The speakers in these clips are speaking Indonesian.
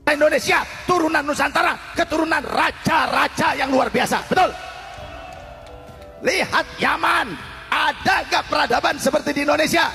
Indonesia, turunan Nusantara, keturunan raja-raja yang luar biasa. Betul. Lihat Yaman, ada gak peradaban seperti di Indonesia?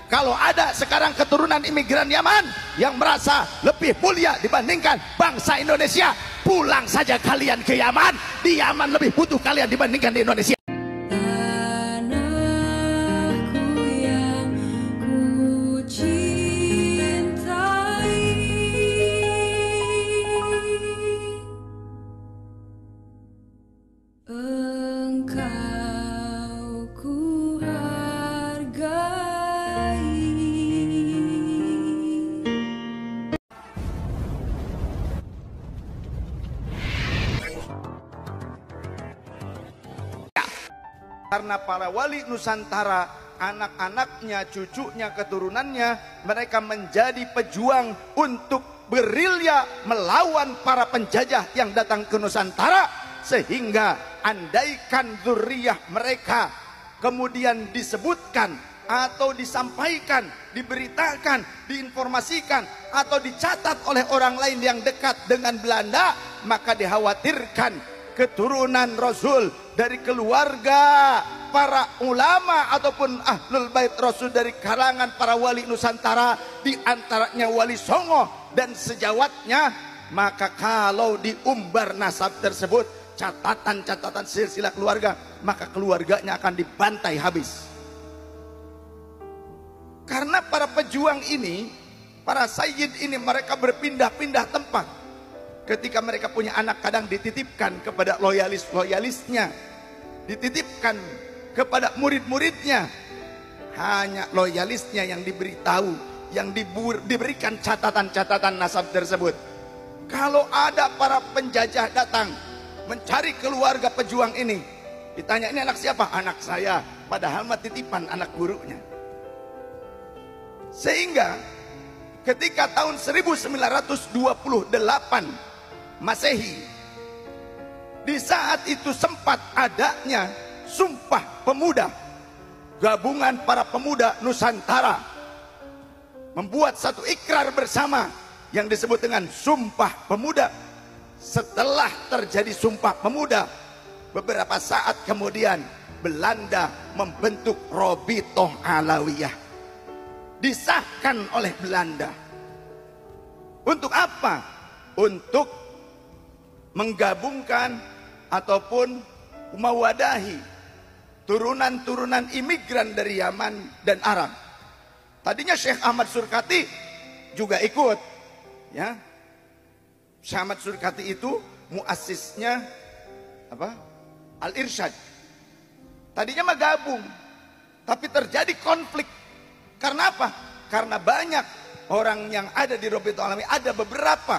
Kalau ada sekarang keturunan imigran Yaman yang merasa lebih mulia dibandingkan bangsa Indonesia, pulang saja kalian ke Yaman. Di Yaman lebih butuh kalian dibandingkan di Indonesia. Karena para wali Nusantara, anak-anaknya, cucunya, keturunannya, mereka menjadi pejuang untuk gerilya melawan para penjajah yang datang ke Nusantara. Sehingga andaikan zuriyah mereka kemudian disebutkan atau disampaikan, diberitakan, diinformasikan atau dicatat oleh orang lain yang dekat dengan Belanda, maka dikhawatirkan keturunan Rasul dari keluarga para ulama ataupun ahlul bait Rasul dari kalangan para wali Nusantara, di antaranya Wali Songo dan sejawatnya, maka kalau diumbar nasab tersebut, catatan-catatan silsilah keluarga, maka keluarganya akan dibantai habis. Karena para pejuang ini, para sayyid ini, mereka berpindah-pindah tempat. Ketika mereka punya anak, kadang dititipkan kepada loyalis-loyalisnya, dititipkan kepada murid-muridnya. Hanya loyalisnya yang diberitahu, yang diberikan catatan-catatan nasab tersebut. Kalau ada para penjajah datang mencari keluarga pejuang ini, ditanya, ini anak siapa? Anak saya. Padahal mah titipan anak gurunya. Sehingga ketika tahun 1928 Masehi, di saat itu sempat adanya Sumpah Pemuda, gabungan para pemuda Nusantara membuat satu ikrar bersama yang disebut dengan Sumpah Pemuda. Setelah terjadi Sumpah Pemuda, beberapa saat kemudian Belanda membentuk Robitoh Alawiyah, disahkan oleh Belanda. Untuk apa? Untuk menggabungkan ataupun mewadahi turunan-turunan imigran dari Yaman dan Arab. Tadinya Syekh Ahmad Surkati juga ikut, ya. Syekh Ahmad Surkati itu muassisnya apa? Al-Irsyad. Tadinya mah gabung, tapi terjadi konflik. Karena apa? Karena banyak orang yang ada di Robitoh Alawiyah, ada beberapa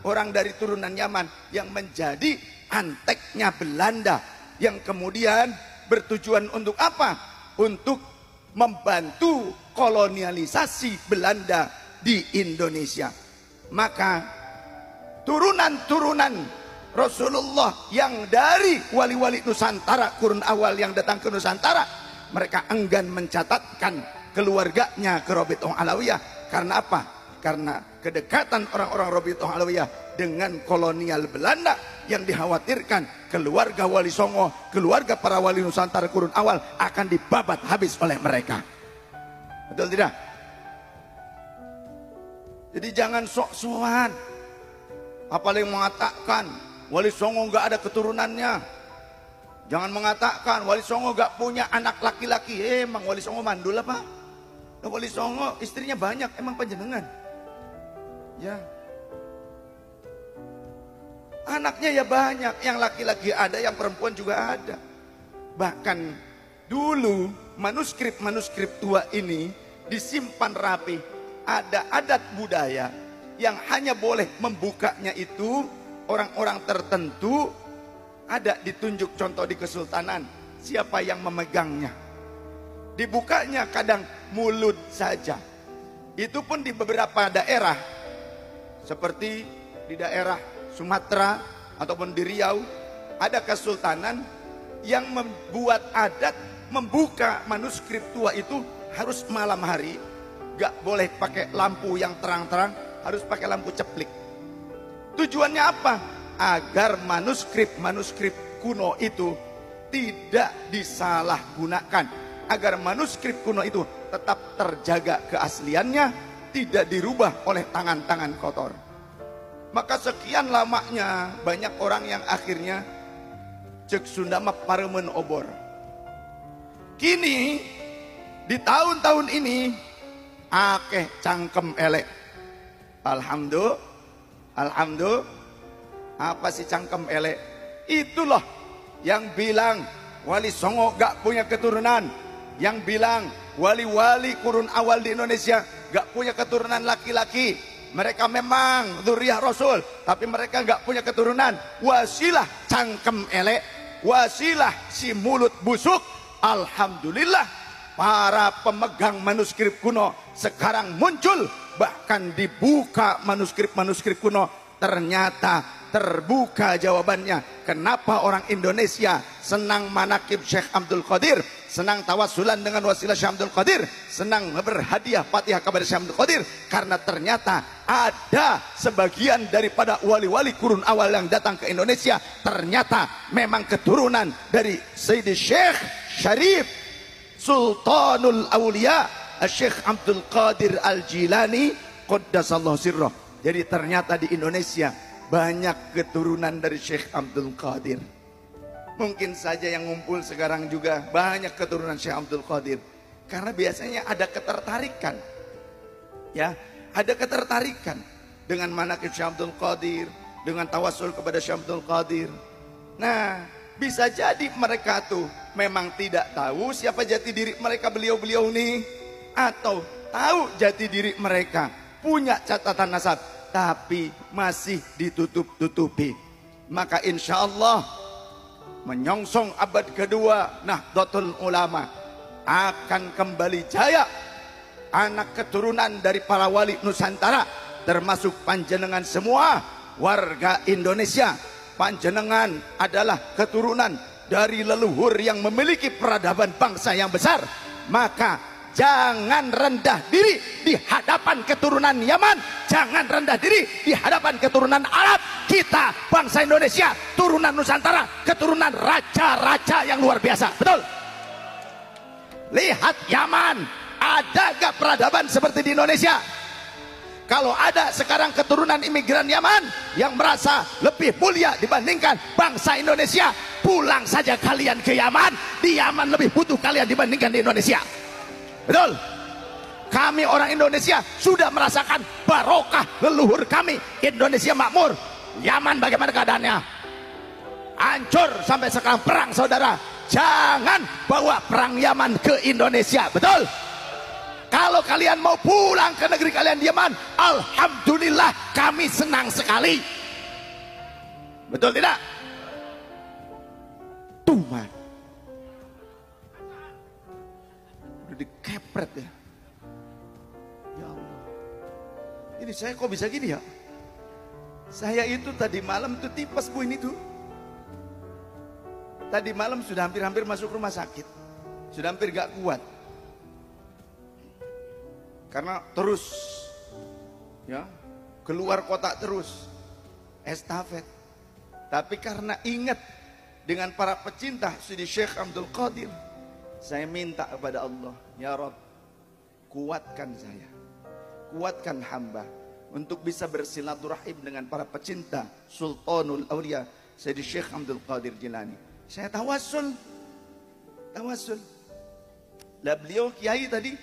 orang dari turunan Yaman yang menjadi anteknya Belanda, yang kemudian bertujuan untuk apa? Untuk membantu kolonialisasi Belanda di Indonesia. Maka turunan-turunan Rasulullah yang dari wali-wali Nusantara, kurun awal yang datang ke Nusantara, mereka enggan mencatatkan keluarganya ke Robitoh Alawiyah. Karena apa? Karena kedekatan orang-orang Robitoh Alawiyah dengan kolonial Belanda, yang dikhawatirkan keluarga Wali Songo, keluarga para wali Nusantara kurun awal akan dibabat habis oleh mereka. Betul tidak? Jadi jangan sok-sokan, apalagi mengatakan Wali Songo nggak ada keturunannya. Jangan mengatakan Wali Songo nggak punya anak laki-laki. Emang Wali Songo mandul apa? Wali Songo istrinya banyak, emang panjenengan? Ya, anaknya ya banyak, yang laki-laki ada, yang perempuan juga ada. Bahkan dulu manuskrip-manuskrip tua ini disimpan rapi. Ada adat budaya yang hanya boleh membukanya itu orang-orang tertentu. Ada ditunjuk contoh di Kesultanan, siapa yang memegangnya. Dibukanya kadang mulut saja. Itu pun di beberapa daerah, seperti di daerah Sumatera ataupun di Riau, ada kesultanan yang membuat adat membuka manuskrip tua itu harus malam hari, gak boleh pakai lampu yang terang-terang, harus pakai lampu ceplik. Tujuannya apa? Agar manuskrip kuno itu tidak disalahgunakan, agar manuskrip kuno itu tetap terjaga keasliannya, tidak dirubah oleh tangan-tangan kotor. Maka sekian lamanya banyak orang yang akhirnya cek Sunda mah paremen obor. Kini di tahun-tahun ini akeh cangkem elek. Alhamdulillah. Apa sih cangkem elek? Itulah yang bilang Wali Songo gak punya keturunan, yang bilang wali-wali kurun awal di Indonesia gak punya keturunan laki-laki. Mereka memang dzurriyyah Rasul, tapi mereka gak punya keturunan. Wasilah cangkem elek, wasilah si mulut busuk. Alhamdulillah, para pemegang manuskrip kuno sekarang muncul, bahkan dibuka manuskrip kuno, ternyata terbuka jawabannya. Kenapa orang Indonesia senang manakib Syekh Abdul Qadir, senang tawasulan dengan wasilah Syekh Abdul Qadir, senang berhadiah Fatihah kepada Syekh Abdul Qadir? Karena ternyata ada sebagian daripada wali-wali kurun awal yang datang ke Indonesia ternyata memang keturunan dari Sayyidi Syekh Syarif Sultanul Aulia Syekh Abdul Qadir Al-Jilani Qaddasallahu sirrah. Jadi ternyata di Indonesia banyak keturunan dari Syekh Abdul Qadir. Mungkin saja yang ngumpul sekarang juga banyak keturunan Syekh Abdul Qadir. Karena biasanya ada ketertarikan. Ya, ada ketertarikan dengan manaqib Syekh Abdul Qadir, dengan tawasul kepada Syekh Abdul Qadir. Nah, bisa jadi mereka tuh memang tidak tahu siapa jati diri mereka, beliau-beliau ini, atau tahu jati diri mereka, punya catatan nasab, tapi masih ditutup-tutupi. Maka insya Allah menyongsong abad kedua Nahdlatul Ulama akan kembali jaya. Anak keturunan dari para wali Nusantara, termasuk panjenengan semua warga Indonesia. Panjenengan adalah keturunan dari leluhur yang memiliki peradaban bangsa yang besar. Maka jangan rendah diri di hadapan keturunan Yaman, jangan rendah diri di hadapan keturunan Arab. Kita bangsa Indonesia, turunan Nusantara, keturunan raja-raja yang luar biasa. Betul? Lihat Yaman, ada gak peradaban seperti di Indonesia? Kalau ada sekarang keturunan imigran Yaman yang merasa lebih mulia dibandingkan bangsa Indonesia, pulang saja kalian ke Yaman. Di Yaman lebih butuh kalian dibandingkan di Indonesia. Betul? Kami orang Indonesia sudah merasakan barokah leluhur kami. Indonesia makmur. Yaman bagaimana keadaannya? Hancur sampai sekarang, perang saudara. Jangan bawa perang Yaman ke Indonesia. Betul? Kalau kalian mau pulang ke negeri kalian di Yaman, alhamdulillah kami senang sekali. Betul tidak? Tuman. Udah dikepret ya. Ya Allah. Ini saya kok bisa gini ya? Saya itu tadi malam tuh tipes Bu ini tuh. Tadi malam sudah hampir-hampir masuk rumah sakit. Sudah hampir gak kuat. Karena terus ya keluar kota terus estafet. Tapi karena ingat dengan para pecinta Sidi Syekh Abdul Qadir, saya minta kepada Allah, ya Rabb, kuatkan saya, kuatkan hamba untuk bisa bersilaturahim dengan para pecinta Sultanul Aulia Sidi Syekh Abdul Qadir Jilani. Saya tawasul. Lah beliau kiai tadi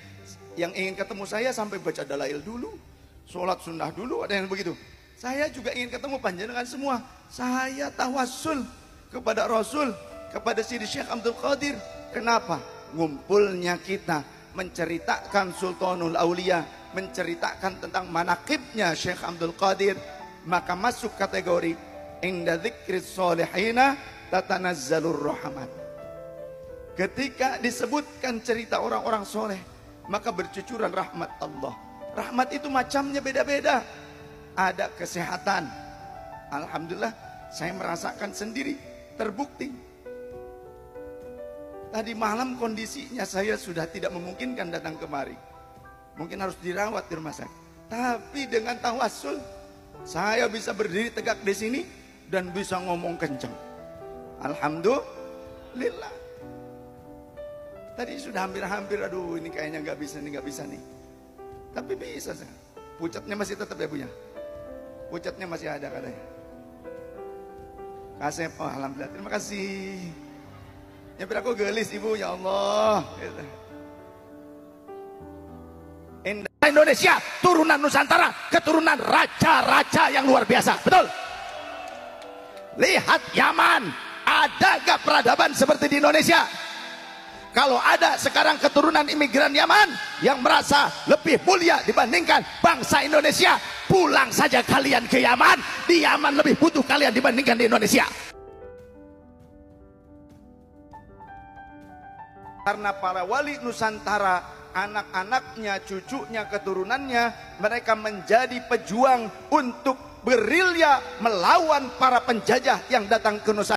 yang ingin ketemu saya sampai baca dalail dulu, sholat sunnah dulu, ada yang begitu. Saya juga ingin ketemu panjenengan semua. Saya tawasul kepada Rasul, kepada Sidi Syekh Abdul Qadir. Kenapa? Ngumpulnya kita menceritakan Sultanul Aulia, menceritakan tentang manaqibnya Syekh Abdul Qadir, maka masuk kategori inda dzikris sholihina tatanazzalur rahmat. Ketika disebutkan cerita orang-orang soleh, maka bercucuran rahmat Allah. Rahmat itu macamnya beda-beda. Ada kesehatan, alhamdulillah saya merasakan sendiri, terbukti. Tadi malam kondisinya saya sudah tidak memungkinkan datang kemari. Mungkin harus dirawat di rumah sakit. Tapi dengan tawassul saya bisa berdiri tegak di sini dan bisa ngomong kencang. Alhamdulillah. Tadi sudah hampir-hampir, aduh ini kayaknya nggak bisa nih. Tapi bisa sih. Pucatnya masih tetap ya punya. Pucatnya masih ada katanya. Kasih, oh alhamdulillah, terima kasih. Nyamper aku gelis ibu, ya Allah. Indonesia, turunan Nusantara, keturunan raja-raja yang luar biasa, betul? Lihat Yaman, ada gak peradaban seperti di Indonesia? Kalau ada sekarang keturunan imigran Yaman yang merasa lebih mulia dibandingkan bangsa Indonesia, pulang saja kalian ke Yaman. Di Yaman lebih butuh kalian dibandingkan di Indonesia. Karena para wali Nusantara, anak-anaknya, cucunya, keturunannya, mereka menjadi pejuang untuk gerilya melawan para penjajah yang datang ke Nusantara.